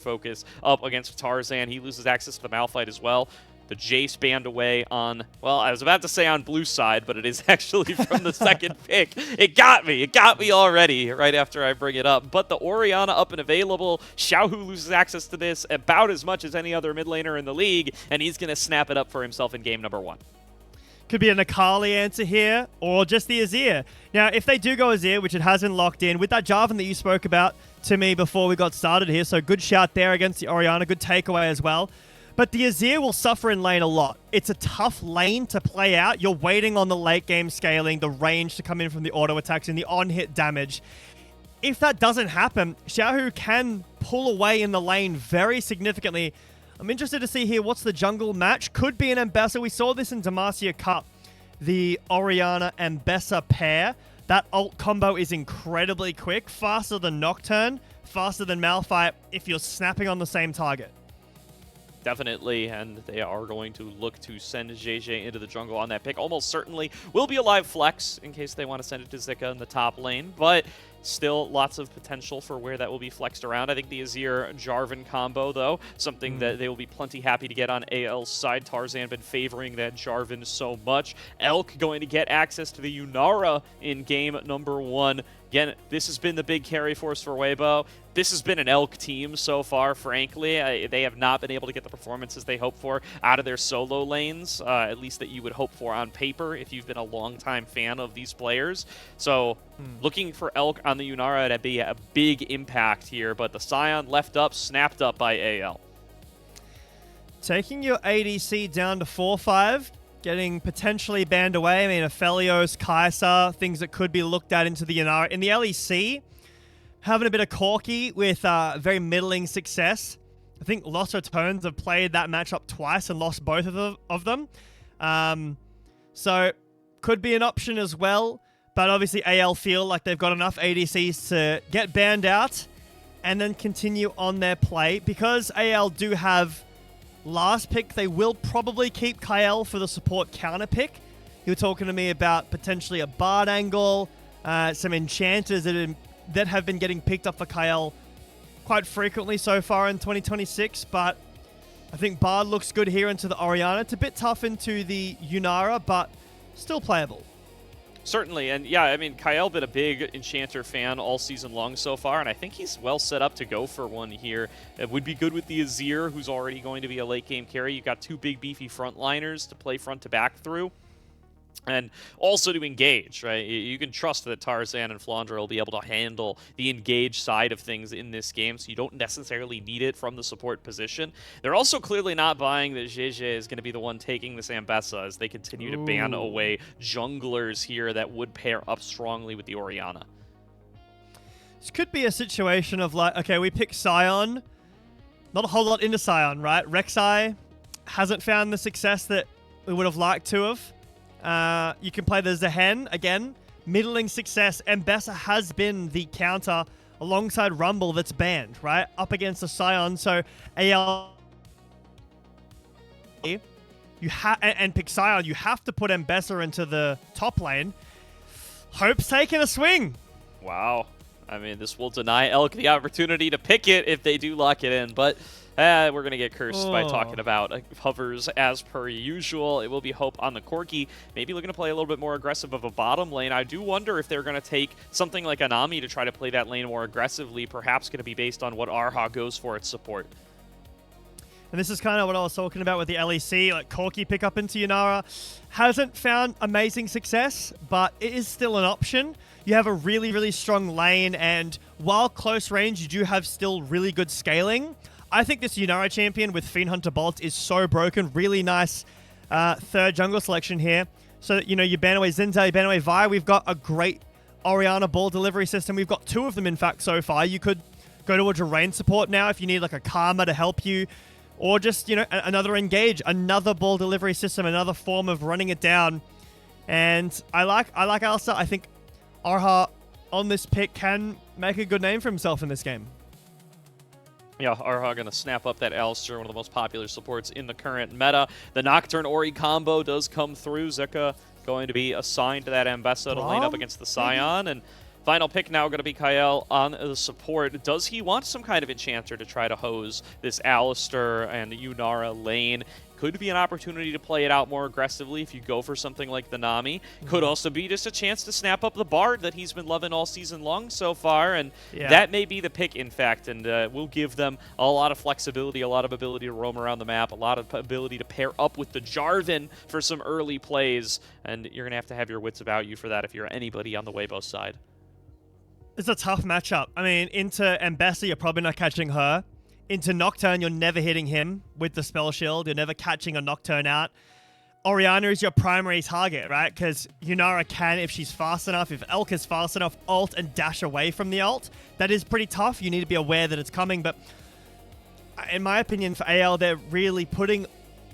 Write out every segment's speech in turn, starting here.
focus up against Tarzan. He loses access to the Malphite as well. The Jace banned away on, well, I was about to say on blue side, but it is actually from the second pick. It got me already right after I bring it up. But the Orianna up and available. Xiaohu loses access to this about as much as any other mid laner in the league, and he's going to snap it up for himself in game number 1. Could be an Akali answer here, or just the Azir. Now, if they do go Azir, which it hasn't locked in, with that Jarvan that you spoke about to me before we got started here, so good shout there against the Orianna, good takeaway as well. But the Azir will suffer in lane a lot. It's a tough lane to play out. You're waiting on the late game scaling, the range to come in from the auto attacks and the on-hit damage. If that doesn't happen, Xiaohu can pull away in the lane very significantly. I'm interested to see here what's the jungle match. Could be an Ambessa. We saw this in Demacia Cup, the Orianna Ambessa pair. That ult combo is incredibly quick, faster than Nocturne, faster than Malphite if you're snapping on the same target. Definitely, and they are going to look to send Jiejie into the jungle on that pick. Almost certainly will be a live flex in case they want to send it to Zika in the top lane, but still lots of potential for where that will be flexed around. I think the Azir-Jarvan combo, though, something that they will be plenty happy to get on AL's side. Tarzan been favoring that Jarvan so much. Elk going to get access to the Yunara in game number 1. Again, this has been the big carry force for Weibo. This has been an Elk team so far, frankly. They have not been able to get the performances they hope for out of their solo lanes, at least that you would hope for on paper if you've been a longtime fan of these players. So looking for Elk on the Yunara to be a big impact here, but the Scion left up, snapped up by AL. Taking your ADC down to 4-5. Getting potentially banned away. I mean, Aphelios, Kai'Sa, things that could be looked at into the Yunara. In the LEC, having a bit of Corki with very middling success. I think Lotto Tones have played that matchup twice and lost both of them. So, could be an option as well. But obviously, AL feel like they've got enough ADCs to get banned out and then continue on their play. Because AL do have last pick, they will probably keep Kael for the support counter pick. You were talking to me about potentially a Bard angle, some enchanters that have been getting picked up for Kael quite frequently so far in 2026, but I think Bard looks good here into the Orianna. It's a bit tough into the Yunara, but still playable. Certainly, and yeah, I mean, Kael been a big Enchanter fan all season long so far, and I think he's well set up to go for one here. It would be good with the Azir, who's already going to be a late-game carry. You've got 2 big, beefy frontliners to play front-to-back through, and also to engage, right? You can trust that Tarzan and Flandre will be able to handle the engage side of things in this game, so you don't necessarily need it from the support position. They're also clearly not buying that Jiejie is going to be the one taking this Ambessa as they continue to ban away junglers here that would pair up strongly with the Orianna. This could be a situation of like, okay, we pick Sion. Not a whole lot into Sion, right? Rek'Sai hasn't found the success that we would have liked to have. You can play the Zehen again. Middling success. Ambessa has been the counter alongside Rumble that's banned, right? Up against the Scion. So AL and pick Scion, you have to put Ambessa into the top lane. Hope's taking a swing. Wow. I mean, this will deny Elk the opportunity to pick it if they do lock it in, but we're going to get cursed by talking about hovers as per usual. It will be Hope on the Corki, maybe looking to play a little bit more aggressive of a bottom lane. I do wonder if they're going to take something like Anami to try to play that lane more aggressively, perhaps going to be based on what Erha goes for its support. And this is kind of what I was talking about with the LEC, like Corki pick up into Yunara. Hasn't found amazing success, but it is still an option. You have a really, really strong lane, and while close range, you do have still really good scaling. I think this Yunara champion with Fiend Hunter Bolt is so broken. Really nice third jungle selection here. So, you know, you ban away Zinza, you ban away Vi. We've got a great Orianna ball delivery system. We've got 2 of them, in fact, so far. You could go towards a rain support now if you need like a Karma to help you. Or just, you know, another engage, another ball delivery system, another form of running it down. And I like Alsa. I think Erha on this pick can make a good name for himself in this game. Yeah, Erha going to snap up that Alistair, one of the most popular supports in the current meta. The Nocturne Ori combo does come through. Zika going to be assigned to that Ambessa to lane up against the Scion. And Final pick now going to be Kael on the support. Does he want some kind of enchanter to try to hose this Alistar and Yunara lane? Could be an opportunity to play it out more aggressively if you go for something like the Nami. Could also be just a chance to snap up the Bard that he's been loving all season long so far, and that may be the pick, in fact, and will give them a lot of flexibility, a lot of ability to roam around the map, a lot of ability to pair up with the Jarvan for some early plays, and you're going to have your wits about you for that if you're anybody on the Weibo side. It's a tough matchup. I mean, into Ambessa, you're probably not catching her. Into Nocturne, you're never hitting him with the spell shield. You're never catching a Nocturne out. Orianna is your primary target, right? Because Yunara can, if she's fast enough, if Elk is fast enough, ult and dash away from the ult. That is pretty tough. You need to be aware that it's coming. But in my opinion, for AL, they're really putting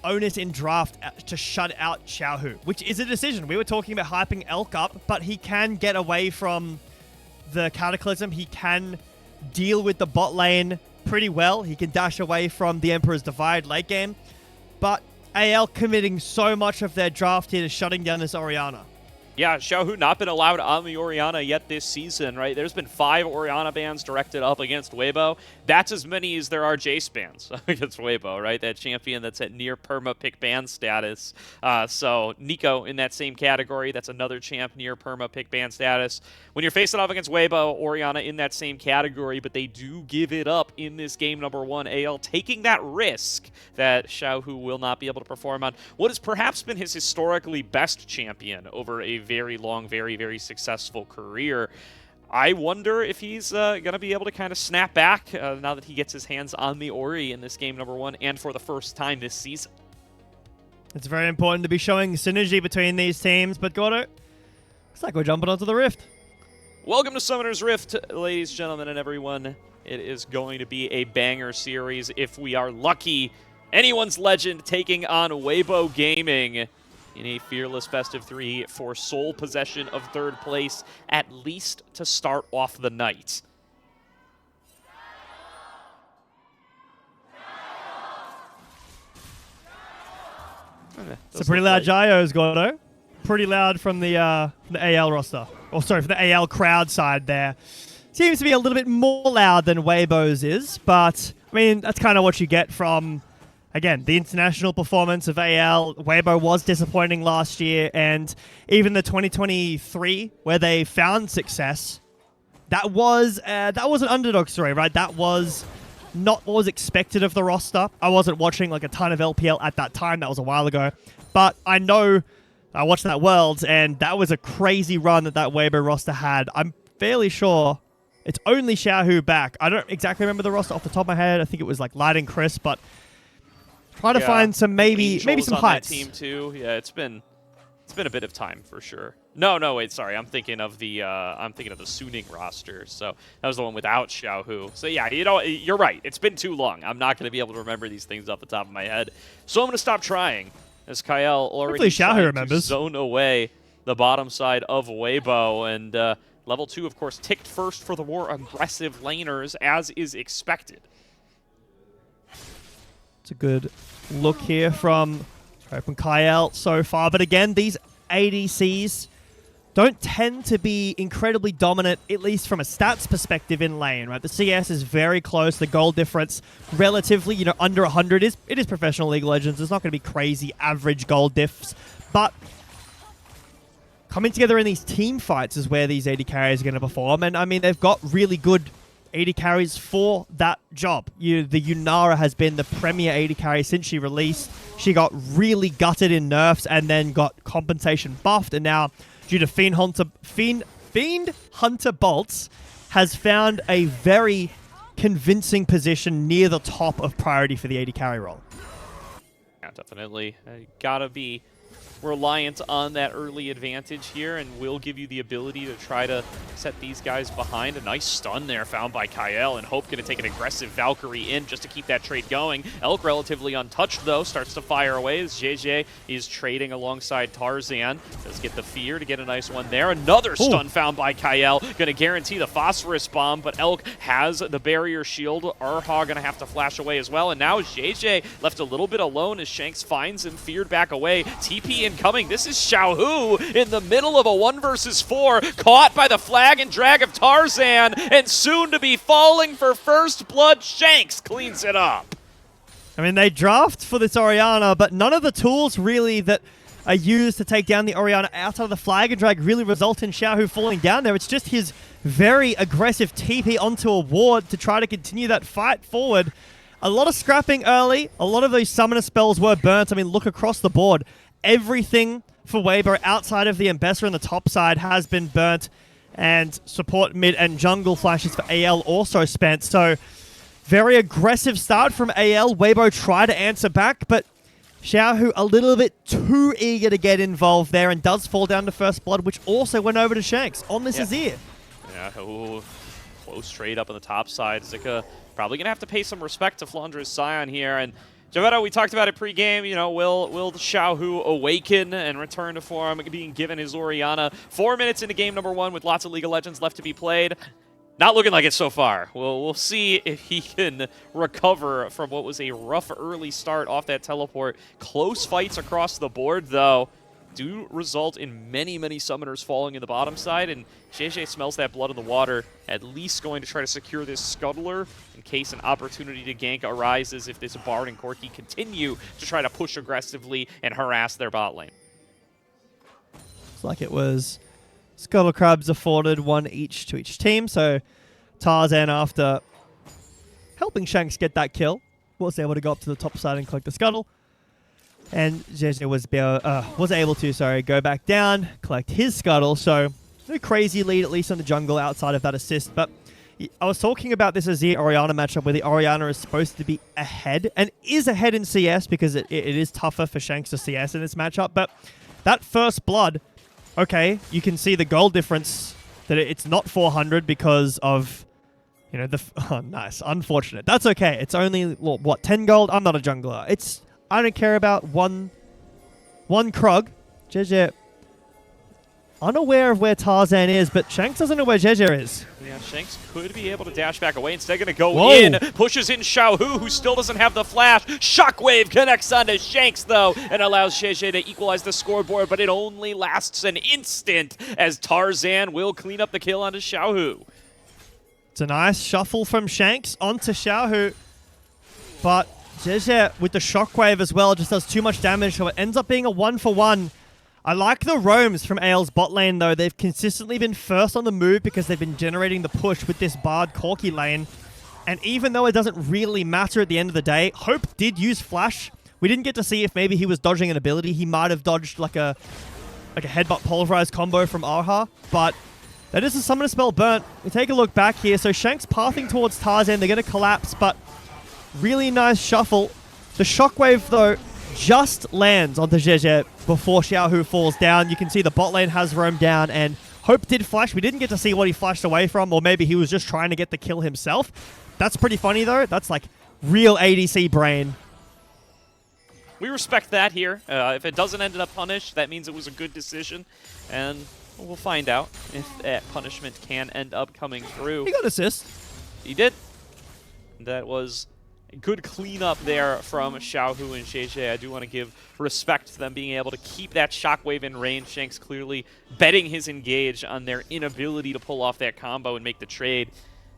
onus in draft to shut out Xiaohu, which is a decision. We were talking about hyping Elk up, but he can get away from the Cataclysm. He can deal with the bot lane pretty well. He can dash away from the Emperor's Divide late game. But AL committing so much of their draft here to shutting down this Orianna. Yeah, Xiaohu not been allowed on the Orianna yet this season, right? There's been 5 Orianna bans directed up against Weibo. That's as many as there are Jace bans against Weibo, right? That champion that's at near perma pick ban status. So Nico in that same category. That's another champ near perma pick ban status. When you're facing off against Weibo, Orianna in that same category, but they do give it up in this game number 1. AL taking that risk that Xiaohu will not be able to perform on what has perhaps been his historically best champion over a very long, very, very successful career. I wonder if he's going to be able to kind of snap back now that he gets his hands on the Ori in this game number 1 and for the first time this season. It's very important to be showing synergy between these teams, but Gordo, looks like we're jumping onto the Rift. Welcome to Summoner's Rift, ladies, gentlemen, and everyone. It is going to be a banger series if we are lucky. Anyone's Legend taking on Weibo Gaming in a fearless best of 3 for sole possession of 3rd place, at least to start off the night. It's a pretty loud Jiejie, Gordo. Pretty loud from the AL roster. Or sorry, from the AL crowd side there. Seems to be a little bit more loud than Weibo's is, but I mean, that's kind of what you get from, again, the international performance of AL. Weibo was disappointing last year, and even the 2023, where they found success, that was an underdog story, right? That was not what was expected of the roster. I wasn't watching like a ton of LPL at that time. That was a while ago. But I know I watched that Worlds, and that was a crazy run that Weibo roster had. I'm fairly sure it's only Xiaohu back. I don't exactly remember the roster off the top of my head. I think it was like Light and Chris, but try to find some maybe some heights. Team too. Yeah, it's been a bit of time for sure. No, wait, sorry. I'm thinking of the Suning roster. So that was the one without Xiaohu. So yeah, you're right. It's been too long. I'm not going to be able to remember these things off the top of my head. So I'm going to stop trying as Kael already tried to zone away the bottom side of Weibo, and level 2, of course, ticked first for the more aggressive laners, as is expected. It's a good look here from Kael so far. But again, these ADCs don't tend to be incredibly dominant, at least from a stats perspective in lane, right? The CS is very close. The goal difference relatively, under 100 it is professional League of Legends. It's not going to be crazy average goal diffs, but coming together in these team fights is where these AD carries are going to perform. And I mean, they've got really good AD carries for that job. The Yunara has been the premier AD carry since she released. She got really gutted in nerfs and then got compensation buffed, and now due to Fiend Hunter Bolts has found a very convincing position near the top of priority for the AD carry role. Yeah, definitely. Gotta be reliant on that early advantage here, and will give you the ability to try to set these guys behind. A nice stun there found by Kael, and Hope going to take an aggressive Valkyrie in just to keep that trade going. Elk relatively untouched, though, starts to fire away as Jiejie is trading alongside Tarzan. Does get the fear to get a nice one there. Another stun found by Kael, going to guarantee the Phosphorus Bomb, but Elk has the barrier shield. Erha going to have to flash away as well, and now Jiejie left a little bit alone as Shanks finds him, feared back away. TP incoming. This is Xiaohu in the middle of a 1 versus 4, caught by the flag and drag of Tarzan, and soon to be falling for first blood. Shanks cleans it up. I mean, they draft for this Orianna, but none of the tools really that are used to take down the Orianna outside of the flag and drag really result in Xiaohu falling down there. It's just his very aggressive TP onto a ward to try to continue that fight forward. A lot of scrapping early. A lot of those summoner spells were burnt. I mean, look across the board. Everything for Weibo outside of the Embesser on the top side has been burnt. And support mid and jungle flashes for AL also spent. So very aggressive start from AL. Weibo tried to answer back, but Xiaohu a little bit too eager to get involved there and does fall down to first blood, which also went over to Shanks on this Azir. Yeah, ooh, close trade up on the top side. Zika probably going to have to pay some respect to Flandre's Scion here. And Jbetto, we talked about it pre-game, you know, will Xiaohu awaken and return to form, being given his Orianna? 4 minutes into game number 1 with lots of League of Legends left to be played. Not looking like it so far. We'll see if he can recover from what was a rough early start off that teleport. Close fights across the board, though, do result in many, many summoners falling in the bottom side, and Jiejie smells that blood in the water, at least going to try to secure this scuttler in case an opportunity to gank arises if this Bard and Corki continue to try to push aggressively and harass their bot lane. It's like it was Scuttle Crabs afforded 1 each to each team, so Tarzan, after helping Shanks get that kill, was able to go up to the top side and collect the Scuttle. And Jiejie was able to go back down, collect his Scuttle, so no crazy lead, at least on the jungle outside of that assist. But I was talking about this Azir-Orianna matchup where the Orianna is supposed to be ahead, and is ahead in CS because it is tougher for Shanks to CS in this matchup, but that first blood, okay, you can see the gold difference, that it's not 400 because of, you know, oh, nice. Unfortunate. That's okay. It's only, what, 10 gold? I'm not a jungler. I don't care about one Krug. Jiejie, unaware of where Tarzan is, but Shanks doesn't know where Jiejie is. Yeah, Shanks could be able to dash back away. Instead, going to go in. Pushes in Xiaohu, who still doesn't have the flash. Shockwave connects onto Shanks, though, and allows Jiejie to equalize the scoreboard, but it only lasts an instant as Tarzan will clean up the kill onto Xiaohu. It's a nice shuffle from Shanks onto Xiaohu, but Jiejie with the shockwave as well just does too much damage, so it ends up being a 1-for-1. I like the roams from AL's bot lane, though. They've consistently been first on the move because they've been generating the push with this Bard Corki lane. And even though it doesn't really matter at the end of the day, Hope did use Flash. We didn't get to see if maybe he was dodging an ability. He might have dodged like a headbutt pulverized combo from Erha, but that is a summoner spell burnt. We take a look back here. So Shanks pathing towards Tarzan. They're going to collapse, but really nice shuffle. The shockwave, though, just lands onto Jiejie before Xiaohu falls down. You can see the bot lane has roamed down, and Hope did flash. We didn't get to see what he flashed away from, or maybe he was just trying to get the kill himself. That's pretty funny, though. That's like real ADC brain. We respect that here. If it doesn't end up punished, that means it was a good decision, and we'll find out if that punishment can end up coming through. He got assist. He did. That was a good cleanup there from Xiaohu and Jiejie. I do want to give respect to them being able to keep that shockwave in range. Shanks clearly betting his engage on their inability to pull off that combo and make the trade.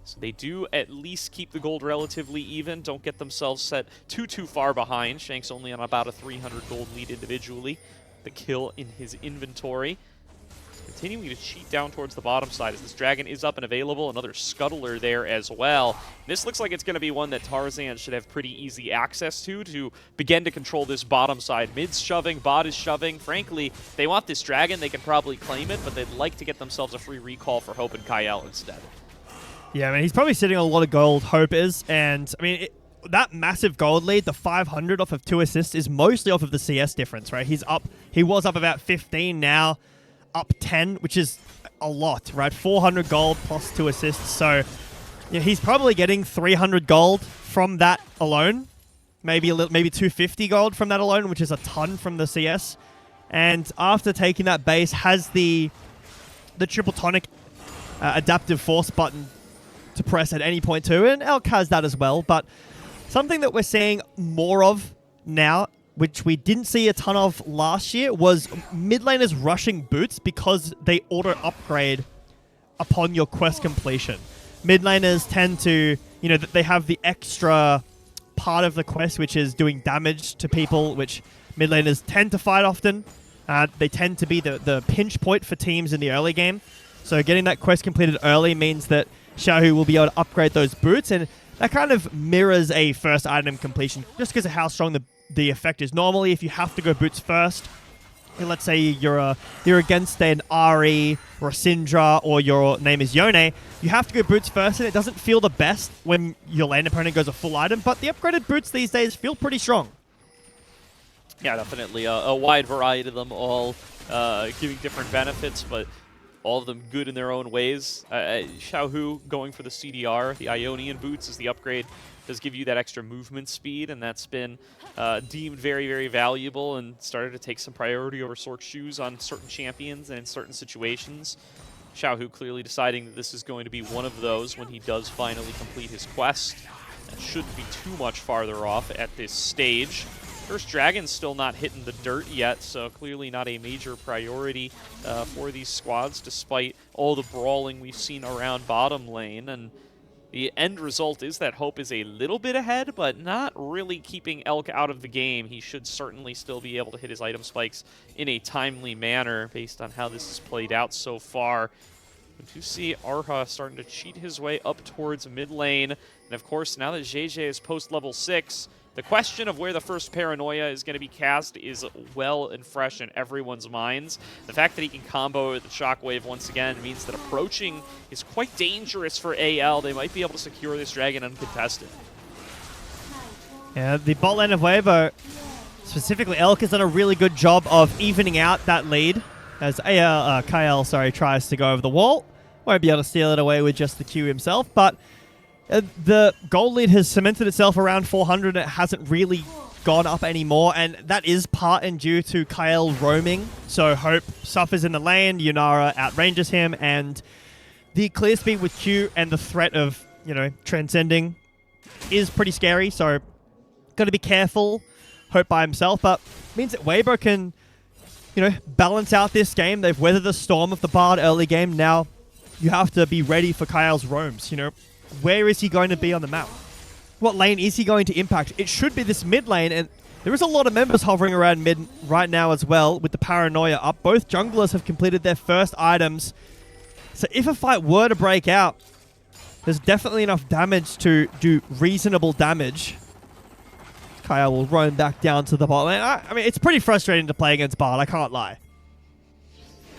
So they do at least keep the gold relatively even. Don't get themselves set too far behind. Shanks only on about a 300 gold lead individually. The kill in his inventory. Continuing to cheat down towards the bottom side as this dragon is up and available. Another scuttler there as well. This looks like it's going to be one that Tarzan should have pretty easy access to begin to control this bottom side. Mid's shoving, bot is shoving. Frankly, they want this dragon. They can probably claim it, but they'd like to get themselves a free recall for Hope and Kael instead. Yeah, I mean, he's probably sitting on a lot of gold, Hope is. And, I mean, that massive gold lead, the 500 off of 2 assists, is mostly off of the CS difference, right? He was up about 15 now. Up 10, which is a lot, right? 400 gold plus 2 assists. So yeah, he's probably getting 300 gold from that alone. Maybe 250 gold from that alone, which is a ton from the CS. And after taking that base, has the triple tonic adaptive force button to press at any point too. And Elk has that as well. But something that we're seeing more of now which we didn't see a ton of last year, was mid laners rushing boots because they auto-upgrade upon your quest completion. Mid laners tend to, you know, they have the extra part of the quest, which is doing damage to people, which mid laners tend to fight often. They tend to be the pinch point for teams in the early game. So getting that quest completed early means that Xiaohu will be able to upgrade those boots, and that kind of mirrors a first item completion just because of how strong the effect is. Normally, if you have to go boots first, let's say you're against an Ari or a Syndra or your name is Yone, you have to go boots first, and it doesn't feel the best when your lane opponent goes a full item, but the upgraded boots these days feel pretty strong. Yeah, definitely a wide variety of them, all giving different benefits, but all of them good in their own ways. Xiaohu going for the CDR, the Ionian boots, as the upgrade does give you that extra movement speed, and that's been deemed very, very valuable and started to take some priority over Sork's shoes on certain champions and in certain situations. Xiaohu clearly deciding that this is going to be one of those when he does finally complete his quest. That shouldn't be too much farther off at this stage. First Dragon's still not hitting the dirt yet, so clearly not a major priority for these squads, despite all the brawling we've seen around bottom lane. And the end result is that Hope is a little bit ahead, but not really keeping Elk out of the game. He should certainly still be able to hit his item spikes in a timely manner based on how this has played out so far. We do see Erha starting to cheat his way up towards mid lane. And of course, now that Jiejie is post-level 6, the question of where the first Paranoia is going to be cast is well and fresh in everyone's minds. The fact that he can combo with the Shockwave once again means that approaching is quite dangerous for AL. They might be able to secure this Dragon uncontested. Yeah, the bot lane of Weibo, specifically Elk, has done a really good job of evening out that lead as Kael tries to go over the wall. Won't be able to steal it away with just the Q himself, but the gold lead has cemented itself around 400. It hasn't really gone up anymore, and that is part and due to Kael roaming. So Hope suffers in the lane, Yunara outranges him, and the clear speed with Q and the threat of, you know, transcending is pretty scary. So got to be careful. Hope by himself, but means that Weibo can, you know, balance out this game. They've weathered the storm of the Bard early game. Now you have to be ready for Kael's roams, you know. Where is he going to be on the map? What lane is he going to impact? It should be this mid lane, and there is a lot of members hovering around mid right now as well with the Paranoia up. Both junglers have completed their first items. So if a fight were to break out, there's definitely enough damage to do reasonable damage. Kael will roam back down to the bot lane. I mean, it's pretty frustrating to play against Bard, I can't lie.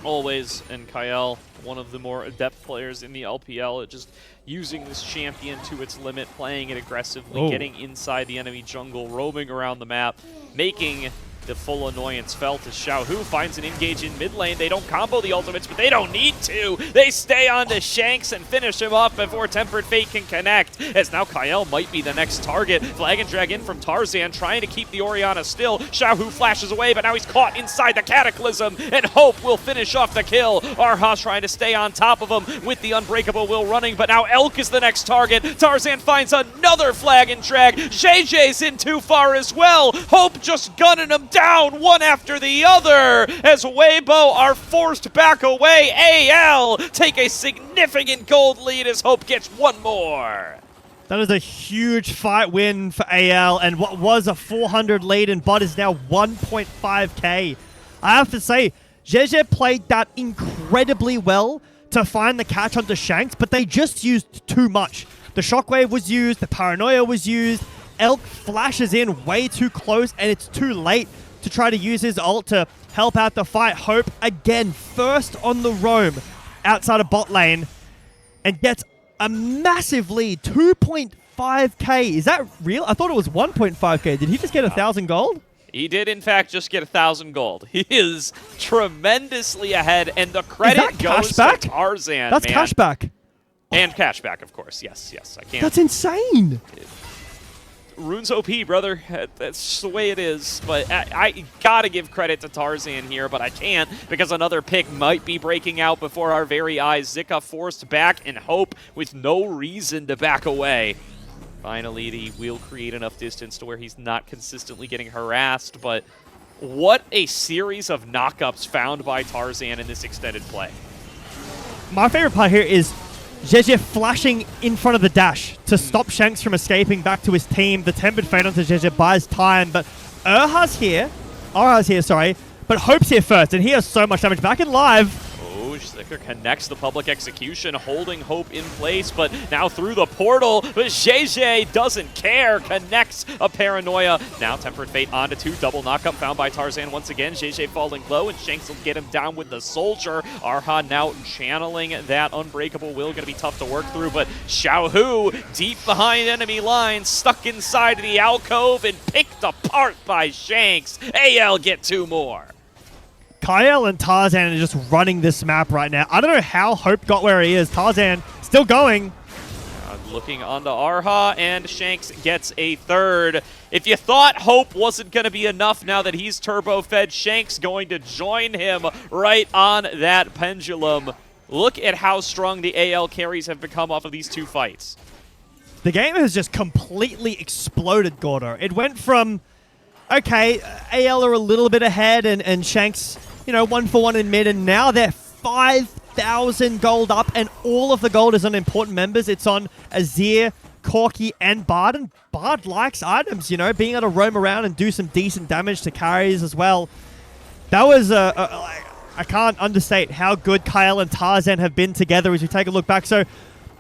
Always, and Kael, one of the more adept players in the LPL, at just using this champion to its limit, playing it aggressively, getting inside the enemy jungle, roaming around the map, making the full annoyance felt as Xiaohu finds an engage in mid lane. They don't combo the ultimates, but they don't need to. They stay on to Shanks and finish him off before Tempered Fate can connect, as now Kael might be the next target. Flag and drag in from Tarzan, trying to keep the Orianna still. Xiaohu flashes away, but now he's caught inside the Cataclysm, and Hope will finish off the kill. Erha trying to stay on top of him with the Unbreakable Will running, but now Elk is the next target. Tarzan finds another flag and drag. Jiejie's in too far as well. Hope just gunning him down one after the other as Weibo are forced back away. AL take a significant gold lead as Hope gets one more. That is a huge fight win for AL, and what was a 400 lead in bot is now 1.5k. I have to say, Jiejie played that incredibly well to find the catch onto Shanks, but they just used too much. The Shockwave was used, the Paranoia was used, Elk flashes in way too close, and it's too late to try to use his ult to help out the fight. Hope, again, first on the roam outside of bot lane, and gets a massive lead, 2.5k. Is that real? I thought it was 1.5k. Did he just get 1,000 gold? He did, in fact, just get 1,000 gold. He is tremendously ahead, and the credit goes to Tarzan. That's cashback. And cashback, of course. Yes, I can't. That's insane. Rune's OP, brother. That's just the way it is. But I gotta give credit to Tarzan here, but I can't because another pick might be breaking out before our very eyes. Zika forced back, and Hope with no reason to back away. Finally, he will create enough distance to where he's not consistently getting harassed, but what a series of knockups found by Tarzan in this extended play. My favorite part here is Jiejie flashing in front of the dash to stop Shanks from escaping back to his team. The Tempered Fate onto Jiejie buys time, but Erha's here, but Hope's here first, and he has so much damage. Back in live. Zika connects the public execution, holding Hope in place, but now through the portal, but Jiejie doesn't care, connects a Paranoia. Now Tempered Fate onto 2, double knockup found by Tarzan once again. Jiejie falling low, and Shanks will get him down with the Soldier. Erha now channeling that Unbreakable Will, gonna be tough to work through, but Xiaohu deep behind enemy lines, stuck inside the alcove and picked apart by Shanks. AL get 2 more. Kael and Tarzan are just running this map right now. I don't know how Hope got where he is. Tarzan still going. Looking onto Erha, and Shanks gets a 3rd. If you thought Hope wasn't going to be enough now that he's turbo-fed, Shanks going to join him right on that pendulum. Look at how strong the AL carries have become off of these 2 fights. The game has just completely exploded, Gordo. It went from, okay, AL are a little bit ahead, and Shanks, you know, 1 for 1 in mid, and now they're 5,000 gold up, and all of the gold is on important members. It's on Azir, Corki, and Bard, and Bard likes items, you know, being able to roam around and do some decent damage to carries as well. That was, I can't understate how good Kael and Tarzan have been together as we take a look back. So,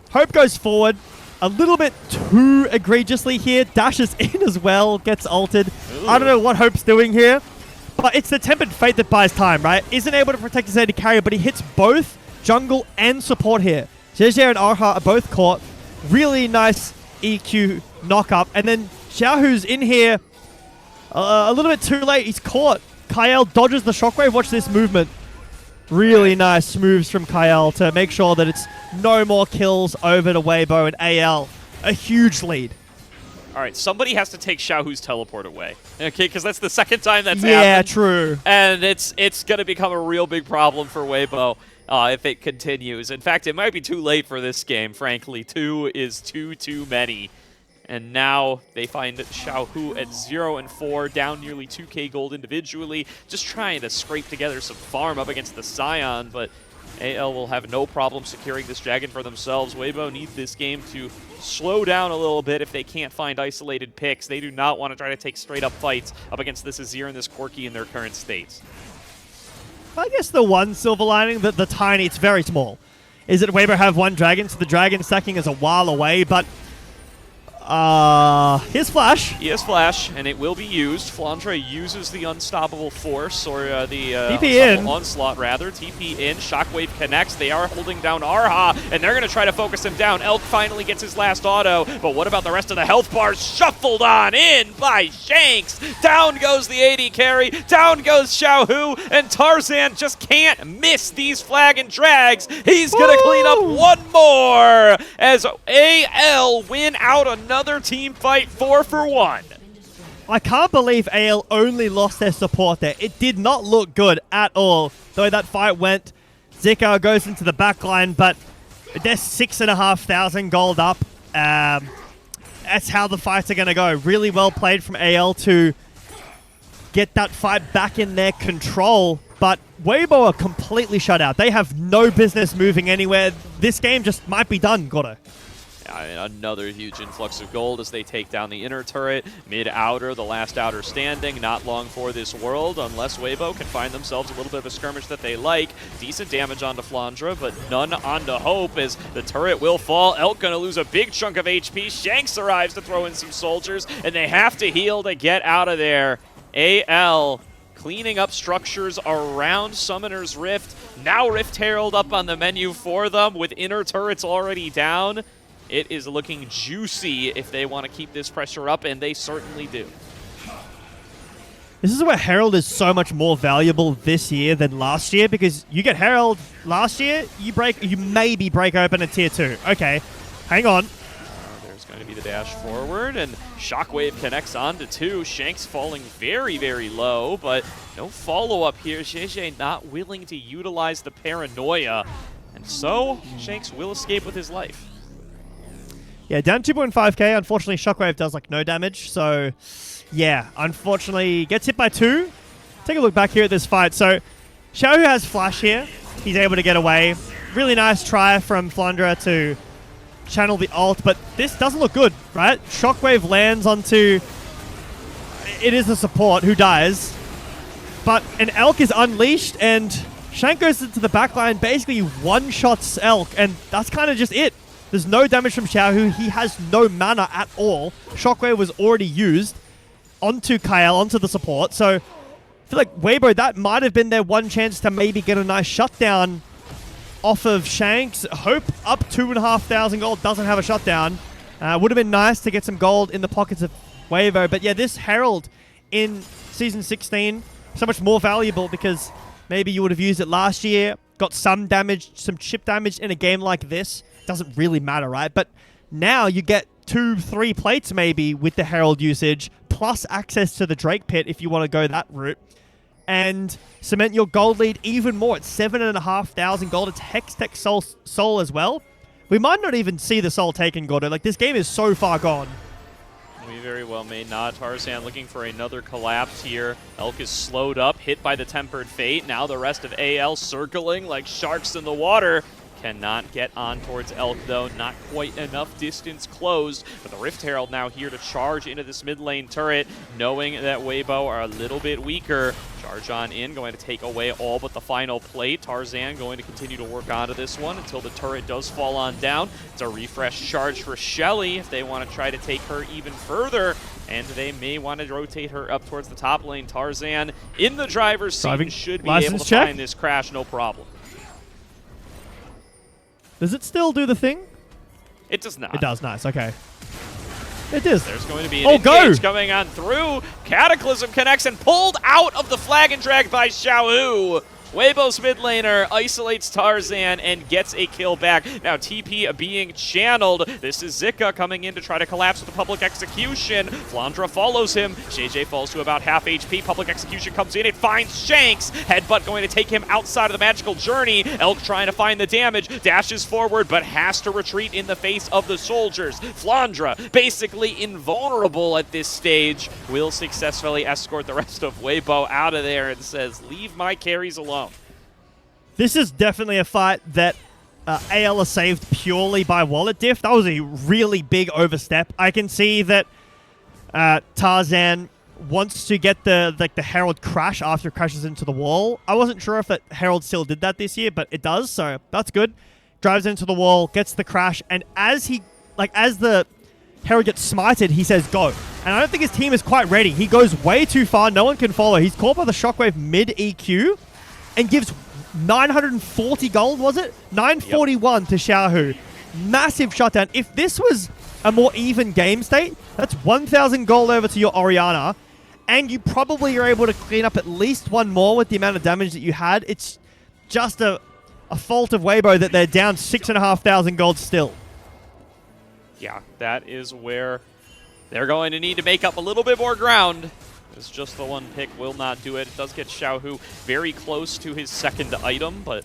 Hope goes forward a little bit too egregiously here, dashes in as well, gets ulted. Ooh. I don't know what Hope's doing here. But it's the Tempered Fate that buys time, right? Isn't able to protect his AD carry, but he hits both jungle and support here. Jiejie and Erha are both caught. Really nice EQ knock-up. And then Xiaohu's in here a little bit too late. He's caught. Kael dodges the shockwave. Watch this movement. Really nice moves from Kael to make sure that it's no more kills over to Weibo and AL. A huge lead. All right, somebody has to take Xiaohu's teleport away, okay? Because that's the 2nd time that's happened. Yeah, true. And it's going to become a real big problem for Weibo if it continues. In fact, it might be too late for this game, frankly. 2 is too many. And now they find Xiaohu at 0 and 4, down nearly 2k gold individually, just trying to scrape together some farm up against the Scion, but AL will have no problem securing this dragon for themselves. Weibo need this game to slow down a little bit if they can't find isolated picks. They do not want to try to take straight-up fights up against this Azir and this Corki in their current states. I guess the one silver lining, the tiny, it's very small, is that Weibo have 1 dragon, so the dragon stacking is a while away, but here's Flash. He has Flash, and it will be used. Flandre uses the Unstoppable Force, or the Unstoppable Onslaught, rather. TP in, Shockwave connects. They are holding down Erha, and they're going to try to focus him down. Elk finally gets his last auto, but what about the rest of the health bars? Shuffled on in by Shanks. Down goes the AD carry, down goes Xiaohu, and Tarzan just can't miss these flag and drags. He's going to clean up 1 more as AL win out another team fight 4 for 1. I can't believe AL only lost their support there. It did not look good at all, the way that fight went. Zika goes into the back line, but they're 6,500 gold up. That's how the fights are going to go. Really well played from AL to get that fight back in their control, but Weibo are completely shut out. They have no business moving anywhere. This game just might be done, Gordo. Another huge influx of gold as they take down the inner turret. Mid-outer, the last outer standing. Not long for this world, unless Weibo can find themselves a little bit of a skirmish that they like. Decent damage onto Flandre, but none onto Hope as the turret will fall. Elk gonna lose a big chunk of HP. Shanks arrives to throw in some soldiers, and they have to heal to get out of there. AL cleaning up structures around Summoner's Rift. Now Rift Herald up on the menu for them with inner turrets already down. It is looking juicy if they want to keep this pressure up, and they certainly do. This is where Herald is so much more valuable this year than last year, because you get Herald last year, you maybe break open a tier 2. Okay, hang on. There's going to be the dash forward, and Shockwave connects onto 2. Shanks falling very, very low, but no follow-up here. Jiejie not willing to utilize the Paranoia, and so Shanks will escape with his life. Yeah, down 2.5k. Unfortunately, Shockwave does like no damage. So, yeah, unfortunately, gets hit by 2. Take a look back here at this fight. So, Xiaohu has flash here. He's able to get away. Really nice try from Flandre to channel the ult, but this doesn't look good, right? Shockwave lands onto... It is the support who dies, but an Elk is unleashed, and Shanks goes into the backline, basically one-shots Elk, and that's kind of just it. There's no damage from Xiaohu. He has no mana at all. Shockwave was already used onto Kael, onto the support, so I feel like Weibo, that might have been their one chance to maybe get a nice shutdown off of Shanks. Hope up 2,500 gold, doesn't have a shutdown. Would have been nice to get some gold in the pockets of Weibo. But yeah, this Herald in Season 16, so much more valuable because maybe you would have used it last year, got some damage, some chip damage in a game like this. Doesn't really matter, right? But now you get 2-3 plates maybe with the Herald usage, plus access to the Drake Pit if you want to go that route. And cement your gold lead even more. It's 7,500 gold. It's Hextech Soul as well. We might not even see the Soul taken, Gordo. Like, this game is so far gone. We very well may not. Tarzan looking for another collapse here. Elk is slowed up, hit by the Tempered Fate. Now the rest of AL circling like sharks in the water. Cannot get on towards Elk, though. Not quite enough distance closed. But the Rift Herald now here to charge into this mid lane turret, knowing that Weibo are a little bit weaker. Charge on in, going to take away all but the final plate. Tarzan going to continue to work onto this one until the turret does fall on down. It's a refresh charge for Shelly if they want to try to take her even further. And they may want to rotate her up towards the top lane. Tarzan in the driver's seat should be able to find this crash, no problem. Does it still do the thing? It does not. It does, nice, okay. It is. There's going to be an engage coming on through. Cataclysm connects and pulled out of the flag and dragged by Xiaohu. Weibo's mid laner isolates Tarzan and gets a kill back. Now TP being channeled. This is Zika coming in to try to collapse with the public execution. Flandre follows him. Jiejie falls to about half HP. Public execution comes in. It finds Shanks. Headbutt going to take him outside of the magical journey. Elk trying to find the damage. Dashes forward but has to retreat in the face of the soldiers. Flandre, basically invulnerable at this stage, will successfully escort the rest of Weibo out of there and says, leave my carries alone. This is definitely a fight that AL are saved purely by wallet diff. That was a really big overstep. I can see that Tarzan wants to get the Herald crash after it crashes into the wall. I wasn't sure if that Herald still did that this year, but it does, so that's good. Drives into the wall, gets the crash, and as the Herald gets smited, he says go. And I don't think his team is quite ready. He goes way too far. No one can follow. He's caught by the Shockwave mid-EQ and gives 940 gold, was it? 941 to Xiaohu. Massive shutdown. If this was a more even game state, that's 1,000 gold over to your Orianna, and you probably are able to clean up at least one more with the amount of damage that you had. It's just a fault of Weibo that they're down 6,500 gold still. Yeah, that is where they're going to need to make up a little bit more ground. It's just the one pick will not do it. It does get Xiaohu very close to his second item, but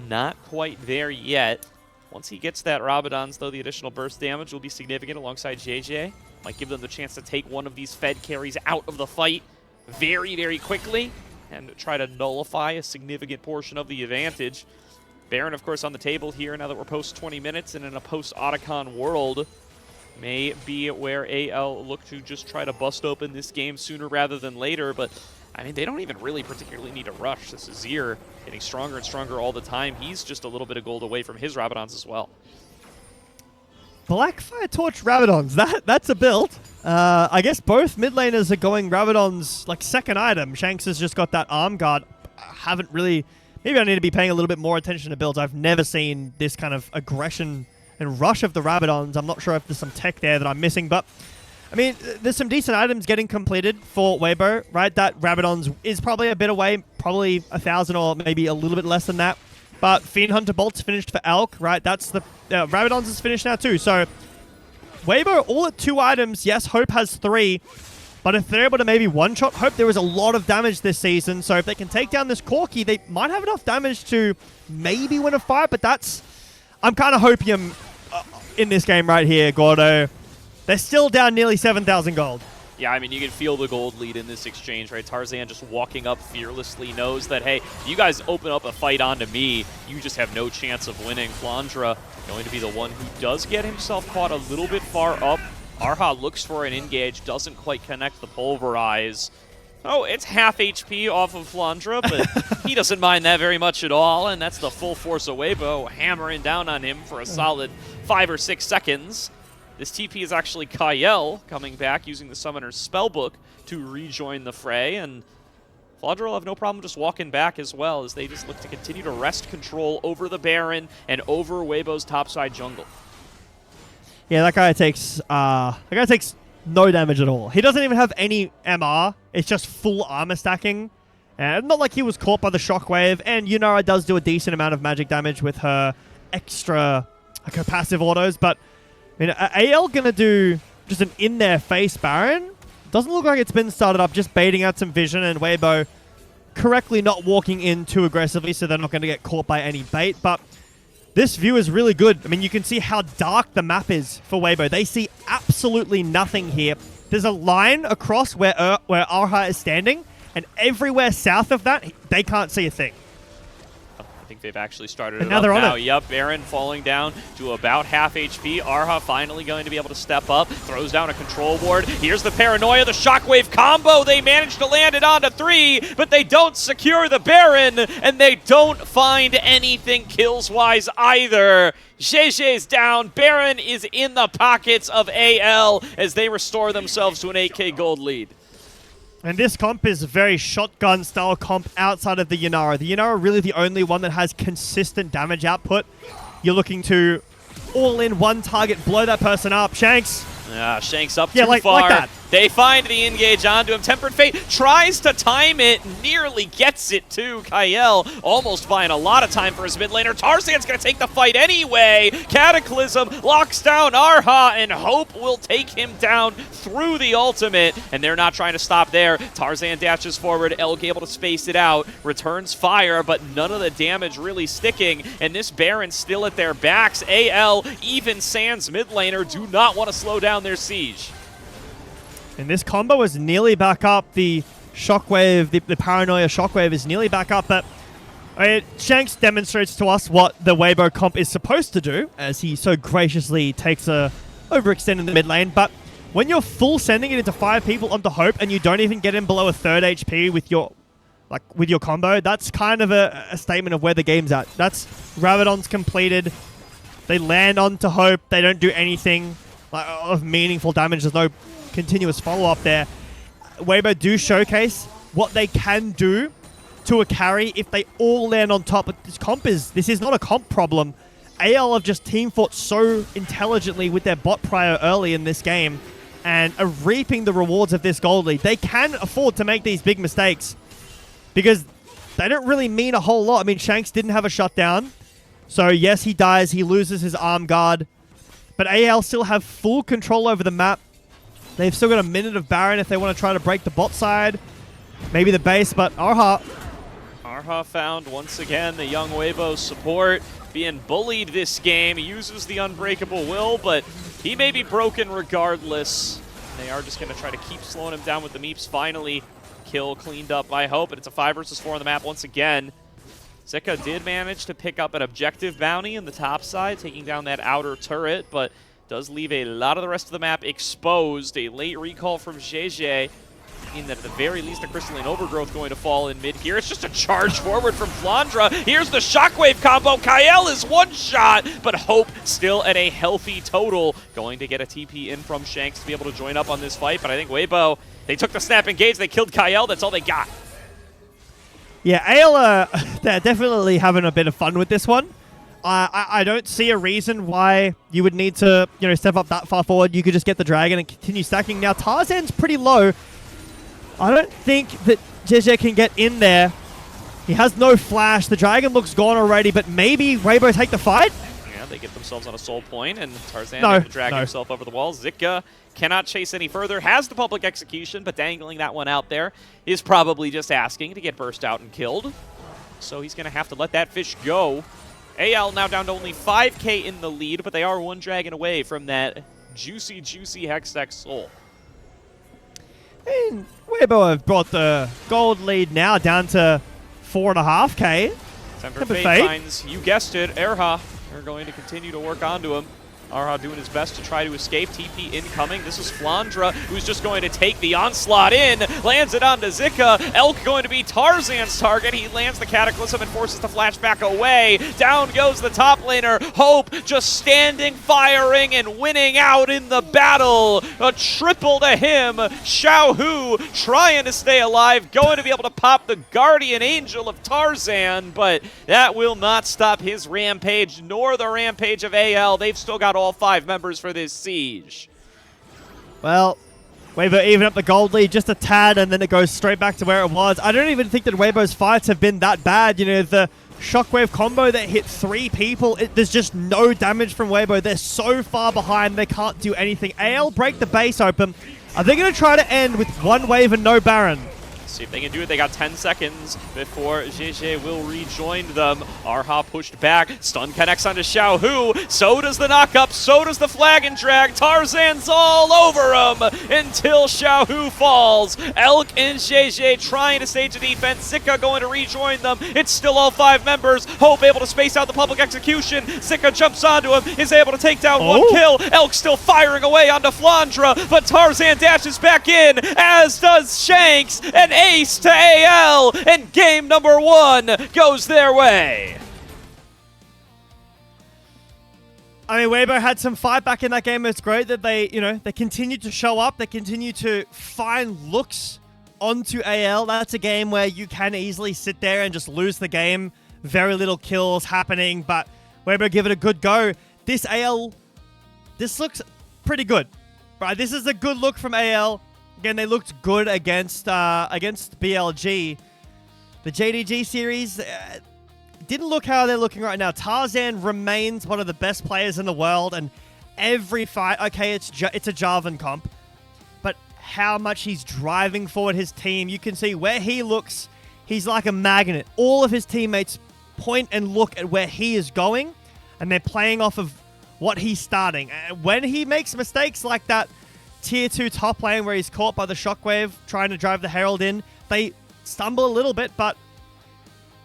not quite there yet. Once he gets that Rabadon's, though, the additional burst damage will be significant alongside Jiejie. Might give them the chance to take one of these Fed carries out of the fight very, very quickly and try to nullify a significant portion of the advantage. Baron, of course, on the table here now that we're post 20 minutes and in a post-Otacon world. May be where AL look to just try to bust open this game sooner rather than later, but I mean, they don't even really particularly need to rush. This is Zier getting stronger and stronger all the time. He's just a little bit of gold away from his Rabadons as well. Blackfire Torch Rabadons, that's a build. I guess both mid laners are going Rabadons like second item. Shanks has just got that arm guard. I haven't really, maybe I need to be paying a little bit more attention to builds. I've never seen this kind of aggression and rush of the Rabadons. I'm not sure if there's some tech there that I'm missing, but I mean, there's some decent items getting completed for Weibo, right? That Rabadons is probably a bit away, probably 1,000 or maybe a little bit less than that. But Fiend Hunter Bolt's finished for Elk, right? That's the Rabadons is finished now too. So Weibo all at 2 items. Yes, Hope has 3. But if they're able to maybe one-shot Hope, there is a lot of damage this season. So if they can take down this Corki, they might have enough damage to maybe win a fight. But that's, I'm kind of hoping in this game right here, Gordo. They're still down nearly 7,000 gold. Yeah, I mean, you can feel the gold lead in this exchange, right? Tarzan just walking up fearlessly, knows that, hey, if you guys open up a fight onto me, you just have no chance of winning. Flandre going to be the one who does get himself caught a little bit far up. Erha looks for an engage, doesn't quite connect the pulverize. Oh, it's half HP off of Flandre, but he doesn't mind that very much at all, and that's the full force of Weibo hammering down on him for a solid 5 or 6 seconds. This TP is actually Kael coming back using the Summoner's Spellbook to rejoin the fray, and Flandre will have no problem just walking back as well as they just look to continue to wrest control over the Baron and over Weibo's topside jungle. Yeah, that guy takes no damage at all. He doesn't even have any MR. It's just full armor stacking. And not like he was caught by the shockwave, and Yunara does do a decent amount of magic damage with her extra her passive autos, but I mean, AL gonna do just an in-their-face Baron. Doesn't look like it's been started up, just baiting out some vision, and Weibo correctly not walking in too aggressively, so they're not going to get caught by any bait. But this view is really good. I mean, you can see how dark the map is for Weibo. They see absolutely nothing here. There's a line across where Erha is standing, and everywhere south of that, they can't see a thing. I think they've actually started it now up they're on now. it. Yep, Baron falling down to about half HP. Erha finally going to be able to step up. Throws down a control ward. Here's the paranoia, the shockwave combo. They manage to land it onto 3, but they don't secure the Baron, and they don't find anything kills-wise either. Jiejie's down. Baron is in the pockets of AL as they restore themselves to an 8k gold lead. And this comp is a very shotgun-style comp outside of the Yunara. The Yunara really the only one that has consistent damage output. You're looking to all-in one target, blow that person up. Shanks. Shanks up yeah, too like far. that. They find the engage onto him. Tempered Fate tries to time it, nearly gets it to Kael, almost buying a lot of time for his mid laner. Tarzan's going to take the fight anyway. Cataclysm locks down Erha, and Hope will take him down through the ultimate, and they're not trying to stop there. Tarzan dashes forward, Elg able to space it out, returns fire, but none of the damage really sticking, and this Baron's still at their backs. AL, even sans mid laner, do not want to slow down their siege. And this combo is nearly back up. The shockwave, the paranoia shockwave is nearly back up. But Shanks demonstrates to us what the Weibo comp is supposed to do, as he so graciously takes a overextend in the mid lane. But when you're full sending it into 5 people onto Hope, and you don't even get in below a 3rd HP with your combo, that's kind of a statement of where the game's at. That's Rabadon's completed. They land onto Hope. They don't do anything of meaningful damage. There's no continuous follow-up there. Weibo do showcase what they can do to a carry if they all land on top. But this is not a comp problem. AL have just team fought so intelligently with their bot prior early in this game and are reaping the rewards of this gold lead. They can afford to make these big mistakes because they don't really mean a whole lot. I mean, Shanks didn't have a shutdown. So yes, he dies. He loses his arm guard. But AL still have full control over the map. They've still got a minute of Baron if they want to try to break the bot side. Maybe the base, but Erha found once again the young Weibo support being bullied this game. He uses the Unbreakable Will, but he may be broken regardless. They are just going to try to keep slowing him down with the Meeps. Finally, kill cleaned up by Hope, and it's a 5 versus 4 on the map once again. Zika did manage to pick up an objective bounty in the top side, taking down that outer turret, but does leave a lot of the rest of the map exposed. A late recall from Jiejie, meaning that at the very least a Crystalline Overgrowth going to fall in mid here. It's just a charge forward from Flandre. Here's the shockwave combo. Kael is one shot, but Hope still at a healthy total. Going to get a TP in from Shanks to be able to join up on this fight, but I think Weibo, they took the snap engage, they killed Kael, that's all they got. Yeah, AL, they're definitely having a bit of fun with this one. I don't see a reason why you would need to, step up that far forward. You could just get the dragon and continue stacking. Now, Tarzan's pretty low. I don't think that Jiejie can get in there. He has no flash. The dragon looks gone already, but maybe Weibo take the fight? Yeah, they get themselves on a soul point, and Tarzan able to drag himself over the wall. Zika cannot chase any further, has the public execution, but dangling that one out there is probably just asking to get burst out and killed. So he's going to have to let that fish go. AL now down to only 5k in the lead, but they are one dragon away from that juicy, juicy Hextech Soul. And Weibo have brought the gold lead now down to 4.5k. Temper Fate finds, you guessed it, Erha. They're going to continue to work onto him. Erha doing his best to try to escape. TP incoming. This is Flandre, who's just going to take the onslaught in. Lands it onto Zika. Elk going to be Tarzan's target. He lands the Cataclysm and forces the flashback away. Down goes the top laner. Hope just standing, firing, and winning out in the battle. A triple to him. Xiaohu trying to stay alive. Going to be able to pop the Guardian Angel of Tarzan, but that will not stop his rampage, nor the rampage of AL. They've still got all 5 members for this siege. Well, Weibo even up the gold lead just a tad, and then it goes straight back to where it was. I don't even think that Weibo's fights have been that bad. You know, the shockwave combo that hit 3 people, there's just no damage from Weibo. They're so far behind, they can't do anything. AL break the base open. Are they going to try to end with 1 wave and no Baron? See if they can do it. They got 10 seconds before Jiejie will rejoin them. Erha pushed back. Stun connects onto Xiaohu. So does the knockup. So does the flag and drag. Tarzan's all over him until Xiaohu falls. Elk and Jiejie trying to stage a defense. Zika going to rejoin them. It's still all 5 members. Hope able to space out the public execution. Zika jumps onto him. Is able to take down 1 kill. Elk still firing away onto Flandre. But Tarzan dashes back in, as does Shanks. And ace to AL, and game number 1 goes their way. I mean, Weibo had some fight back in that game. It's great that they continued to show up. They continue to find looks onto AL. That's a game where you can easily sit there and just lose the game. Very little kills happening, but Weibo give it a good go. This AL, this looks pretty good, right? This is a good look from AL. Again, they looked good against BLG. The JDG series didn't look how they're looking right now. Tarzan remains one of the best players in the world, and every fight, okay, it's a Jarvan comp, but how much he's driving forward his team. You can see where he looks, he's like a magnet. All of his teammates point and look at where he is going, and they're playing off of what he's starting. And when he makes mistakes like that, Tier 2 top lane where he's caught by the shockwave trying to drive the Herald in, they stumble a little bit, but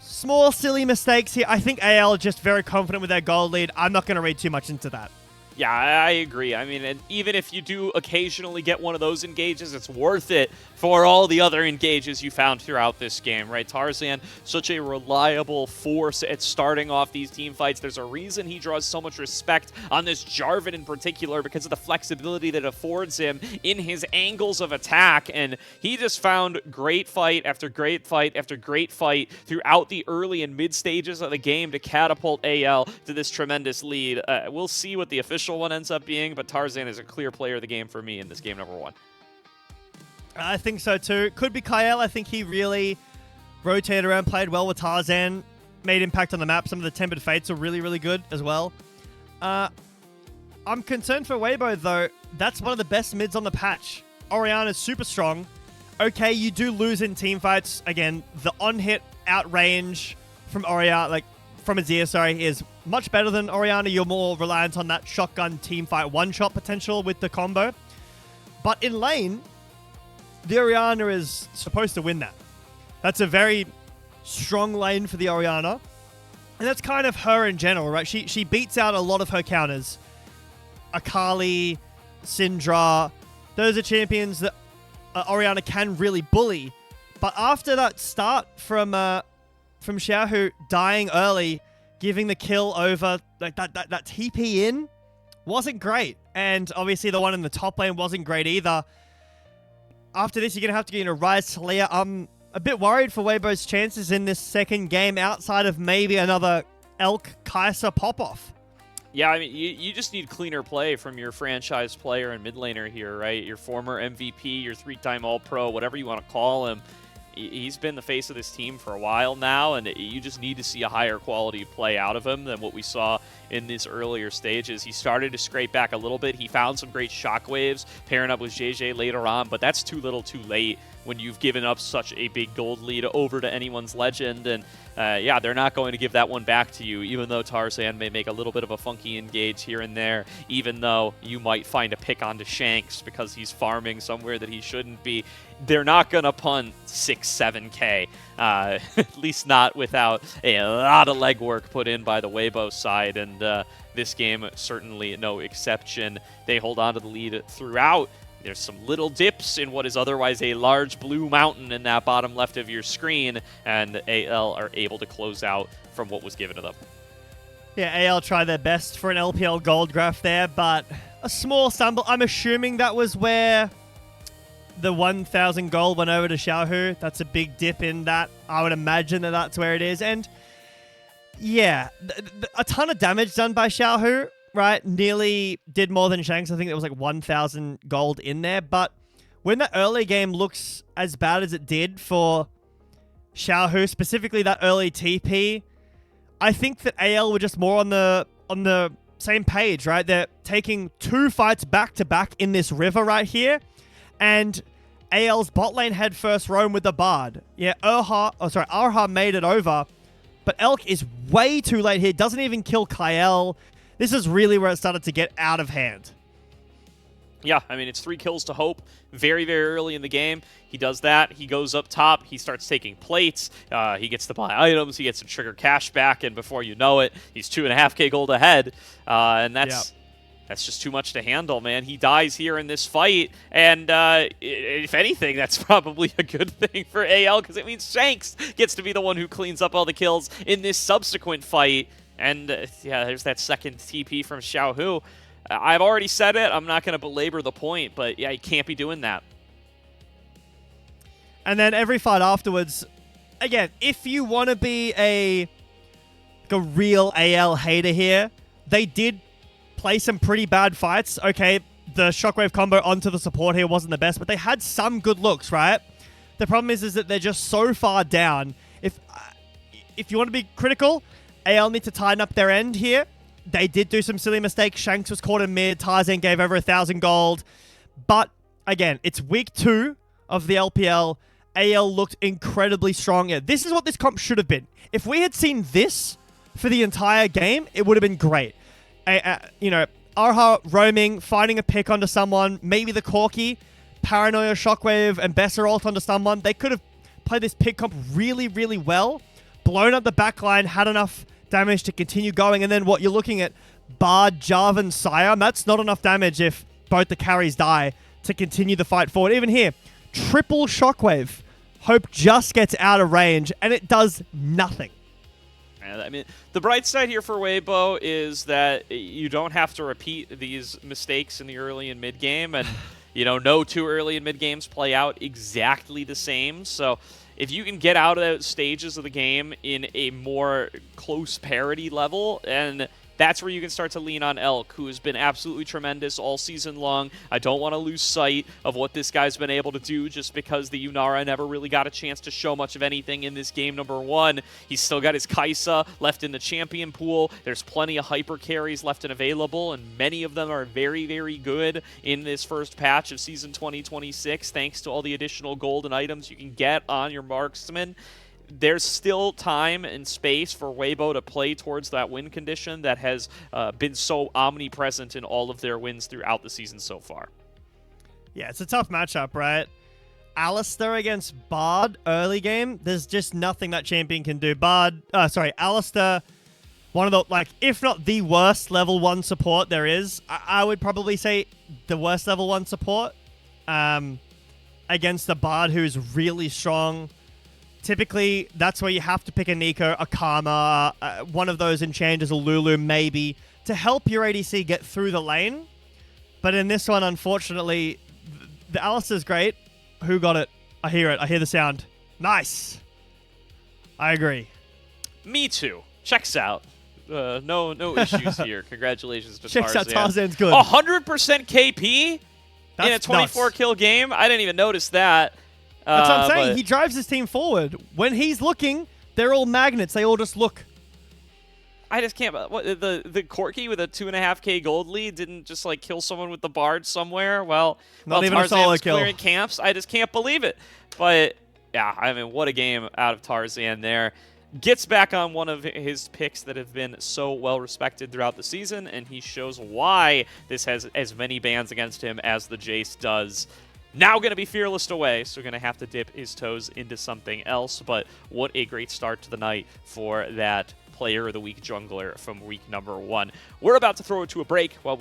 small silly mistakes here. I think AL are just very confident with their gold lead. I'm not going to read too much into that. Yeah, I agree. I mean, and even if you do occasionally get one of those engages, it's worth it for all the other engages you found throughout this game, right? Tarzan, such a reliable force at starting off these team fights. There's a reason he draws so much respect on this Jarvan in particular, because of the flexibility that affords him in his angles of attack. And he just found great fight after great fight after great fight throughout the early and mid stages of the game to catapult AL to this tremendous lead. We'll see what the official one ends up being, but Tarzan is a clear player of the game for me in this game number 1. I think so too. Could be Kael. I think he really rotated around, played well with Tarzan, made impact on the map. Some of the Tempered Fates are really, really good as well. I'm concerned for Weibo though. That's one of the best mids on the patch. Orianna's super strong. Okay, you do lose in team fights. Again, the on-hit outrange from Orianna, from Azir, sorry, is much better than Orianna. You're more reliant on that shotgun teamfight one-shot potential with the combo. But in lane, the Orianna is supposed to win that. That's a very strong lane for the Orianna. And that's kind of her in general, right? She beats out a lot of her counters. Akali, Syndra, those are champions that Orianna can really bully. But after that start from Xiaohu dying early, giving the kill over like that TP in wasn't great. And obviously the one in the top lane wasn't great either. After this, you're going to have to get Rise to Leah. I'm a bit worried for Weibo's chances in this second game outside of maybe another Elk Kai'Sa pop-off. Yeah, I mean, you just need cleaner play from your franchise player and mid laner here, right? Your former MVP, your 3-time All-Pro, whatever you want to call him. He's been the face of this team for a while now, and you just need to see a higher quality play out of him than what we saw in these earlier stages. He started to scrape back a little bit. He found some great shockwaves pairing up with Jiejie later on, but that's too little too late when you've given up such a big gold lead over to anyone's legend. And yeah, they're not going to give that one back to you, even though Tarzan may make a little bit of a funky engage here and there, even though you might find a pick onto Shanks because he's farming somewhere that he shouldn't be. They're not going to punt 6-7K, at least not without a lot of legwork put in by the Weibo side, and this game certainly no exception. They hold on to the lead throughout. There's some little dips in what is otherwise a large blue mountain in that bottom left of your screen, and AL are able to close out from what was given to them. Yeah, AL tried their best for an LPL gold graph there, but a small stumble. I'm assuming that was where the 1,000 gold went over to Xiaohu. That's a big dip in that. I would imagine that that's where it is. And yeah, a ton of damage done by Xiaohu, right? Nearly did more than Shanks. I think there was like 1,000 gold in there. But when the early game looks as bad as it did for Xiaohu, specifically that early TP, I think that AL were just more on the same page, right? They're taking 2 fights back to back in this river right here. And AL's bot lane had first roam with the Bard. Yeah, Erha made it over. But Elk is way too late here. Doesn't even kill Kael. This is really where it started to get out of hand. Yeah, I mean, it's 3 kills to Hope very, very early in the game. He does that. He goes up top. He starts taking plates. He gets to buy items. He gets to trigger cash back. And before you know it, he's 2.5K gold ahead. And that's just too much to handle, man. He dies here in this fight. And if anything, that's probably a good thing for AL because it means Shanks gets to be the one who cleans up all the kills in this subsequent fight. And yeah, there's that second TP from Xiaohu. I've already said it. I'm not going to belabor the point, but yeah, you can't be doing that. And then every fight afterwards, again, if you want to be a real AL hater here, they did play some pretty bad fights. Okay, the shockwave combo onto the support here wasn't the best, but they had some good looks, right? The problem is that they're just so far down. If you want to be critical, AL need to tighten up their end here. They did do some silly mistakes. Shanks was caught in mid. Tarzan gave over 1,000 gold. But, again, it's week 2 of the LPL. AL looked incredibly strong. Yeah, this is what this comp should have been. If we had seen this for the entire game, it would have been great. You know, Erha roaming, finding a pick onto someone, maybe the Corki, Paranoia, Shockwave, and Besser ult onto someone. They could have played this pick comp really, really well, blown up the backline, had enough damage to continue going, and then what you're looking at, Bard, Jarvan, Sire, that's not enough damage if both the carries die to continue the fight forward. Even here, triple Shockwave. Hope just gets out of range, and it does nothing. I mean, the bright side here for Weibo is that you don't have to repeat these mistakes in the early and mid game, and you know, no 2 early and mid games play out exactly the same. So if you can get out of those stages of the game in a more close parity level, and that's where you can start to lean on Elk, who has been absolutely tremendous all season long. I don't want to lose sight of what this guy's been able to do just because the Yunara never really got a chance to show much of anything in this game number 1. He's still got his Kaisa left in the champion pool. There's plenty of hyper carries left and available, and many of them are very, very good in this first patch of Season 2026, thanks to all the additional gold and items you can get on your marksman. There's still time and space for Weibo to play towards that win condition that has been so omnipresent in all of their wins throughout the season so far. Yeah, it's a tough matchup, right? Alistair against Bard early game, there's just nothing that champion can do. Alistair, one of the, like, if not the worst level 1 support there is. I would probably say the worst level 1 support against the Bard, who's really strong. Typically, that's where you have to pick a Nico, a Karma, one of those enchanters, a Lulu, maybe, to help your ADC get through the lane. But in this one, unfortunately, the Alistair's great. Who got it? I hear it. I hear the sound. Nice. I agree. Me too. Checks out. No issues here. Congratulations to Checks Tarzan. out. Tarzan's good. 100% KP That's in a 24 nuts. kill game? I didn't even notice that. That's what I'm saying. But He drives his team forward. When he's looking, they're all magnets. They all just look. I just can't. What, the Corki with a 2.5K gold lead didn't just like kill someone with the Bard somewhere. Well, Not even Tarzan a solo was kill. clearing camps. I just can't believe it. But yeah, I mean, what a game out of Tarzan there. Gets back on one of his picks that have been so well respected throughout the season, and he shows why this has as many bans against him as the Jace does. Now going to be fearless away, so going to have to dip his toes into something else. But what a great start to the night for that Player of the Week jungler from week number 1. We're about to throw it to a break while we